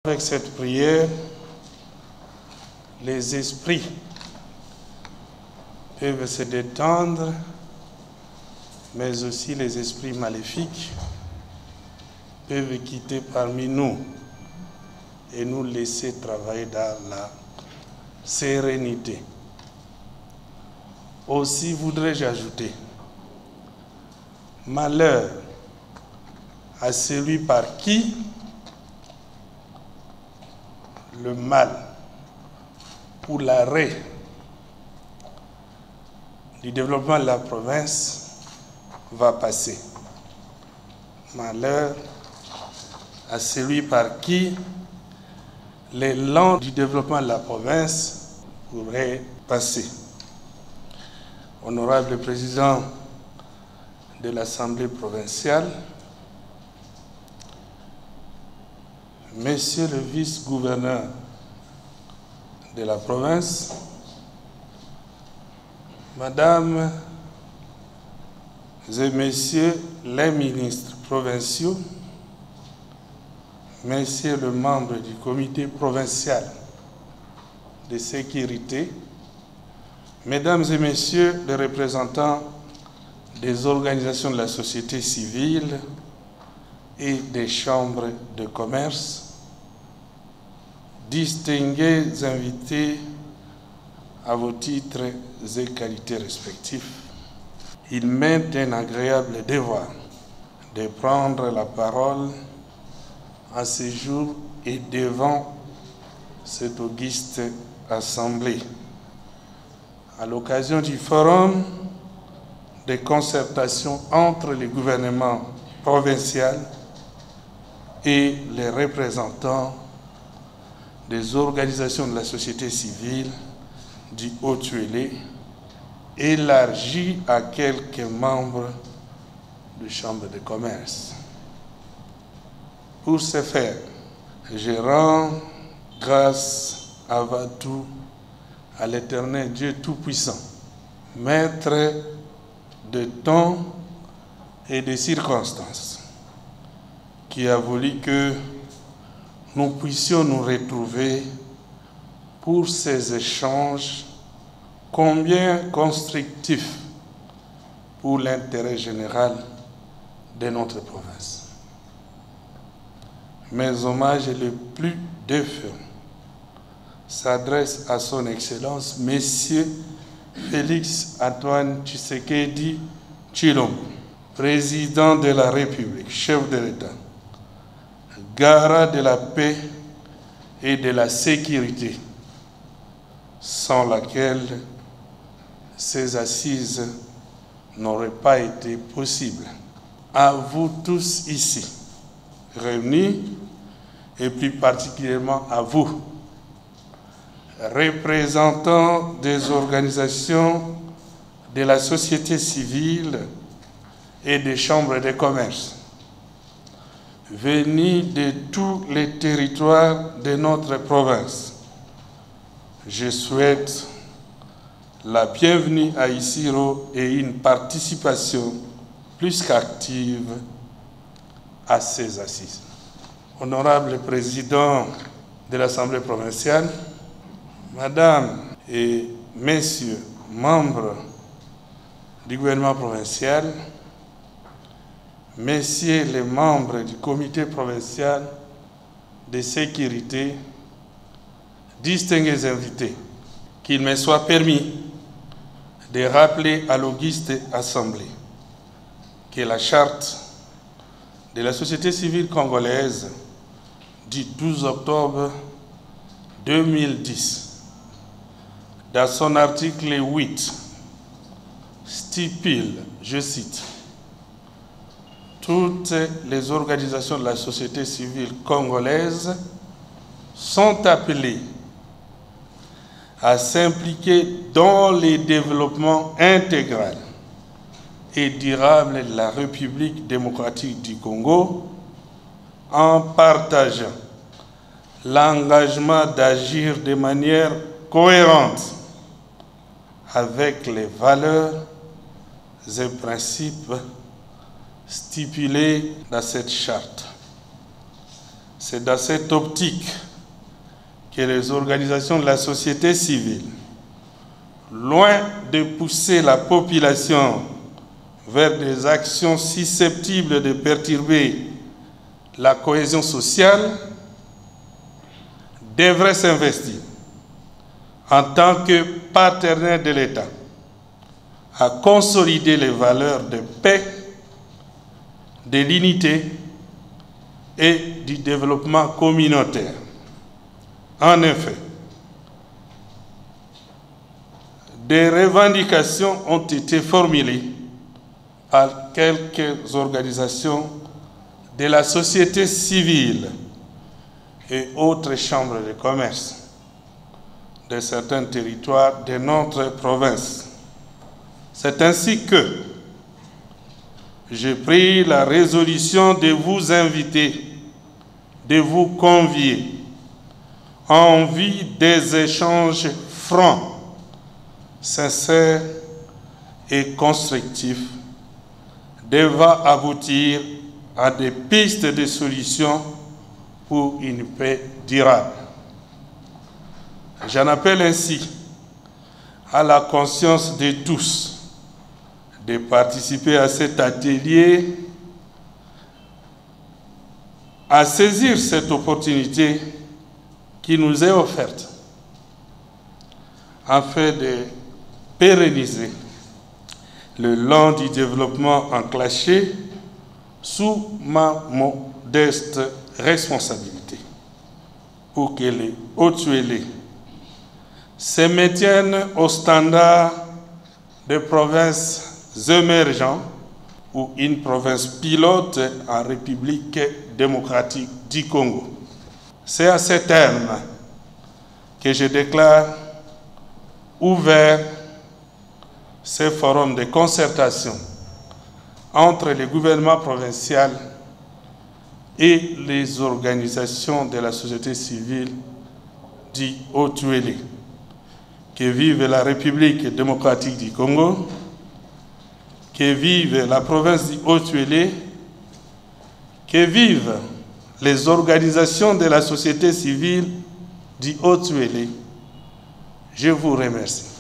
Avec cette prière, les esprits peuvent se détendre, mais aussi les esprits maléfiques peuvent quitter parmi nous et nous laisser travailler dans la sérénité. Aussi voudrais-je ajouter, malheur à celui par qui le mal ou l'arrêt du développement de la province va passer. Malheur à celui par qui l'élan du développement de la province pourrait passer. Honorable président de l'Assemblée provinciale, Monsieur le vice-gouverneur de la province, Madame et Messieurs les ministres provinciaux, Messieurs les membres du comité provincial de sécurité, Mesdames et Messieurs les représentants des organisations de la société civile et des chambres de commerce, distingués invités à vos titres et qualités respectifs, il m'est un agréable devoir de prendre la parole en ce jour et devant cette auguste assemblée, à l'occasion du forum de concertation entre les gouvernements provinciaux et les représentants des organisations de la société civile du Haut-Tuélé, élargi à quelques membres de Chambre de commerce. Pour ce faire, je rends grâce avant tout à l'Éternel Dieu Tout-Puissant, maître de temps et de circonstances, qui a voulu que nous puissions nous retrouver pour ces échanges combien constructifs pour l'intérêt général de notre province. Mes hommages les plus défunts s'adressent à son Excellence, Monsieur Félix Antoine Tshisekedi Tshilombo, président de la République, chef de l'État, garant de la paix et de la sécurité, sans laquelle ces assises n'auraient pas été possibles. À vous tous ici, réunis, et plus particulièrement à vous, représentants des organisations de la société civile et des chambres de commerce, venus de tous les territoires de notre province. Je souhaite la bienvenue à Isiro et une participation plus qu'active à ces assises. Honorable président de l'Assemblée provinciale, Madame et Messieurs membres du gouvernement provincial, Messieurs les membres du comité provincial de sécurité, distingués invités, qu'il me soit permis de rappeler à l'auguste assemblée que la charte de la société civile congolaise du 12 octobre 2010, dans son article 8, stipule, je cite, toutes les organisations de la société civile congolaise sont appelées à s'impliquer dans le développement intégral et durable de la République démocratique du Congo en partageant l'engagement d'agir de manière cohérente avec les valeurs et principes stipulés dans cette charte. C'est dans cette optique que les organisations de la société civile, loin de pousser la population vers des actions susceptibles de perturber la cohésion sociale, devraient s'investir en tant que partenaire de l'État à consolider les valeurs de paix, de l'unité et du développement communautaire. En effet, des revendications ont été formulées par quelques organisations de la société civile et autres chambres de commerce de certains territoires de notre province. C'est ainsi que j'ai pris la résolution de vous inviter, de vous convier en vue des échanges francs, sincères et constructifs devant aboutir à des pistes de solutions pour une paix durable. J'en appelle ainsi à la conscience de tous de participer à cet atelier, à saisir cette opportunité qui nous est offerte afin de pérenniser le long du développement enclenché sous ma modeste responsabilité pour que les Haut-Tuélé se maintiennent au standard de provinces émergentes ou une province pilote en République démocratique du Congo. C'est à ce terme que je déclare ouvert ce forum de concertation entre le gouvernement provincial et les organisations de la société civile du Haut-Tuélé. Que vive la République démocratique du Congo, que vive la province du Haut-Tuélé, que vivent les organisations de la société civile du Haut-Tuélé. Je vous remercie.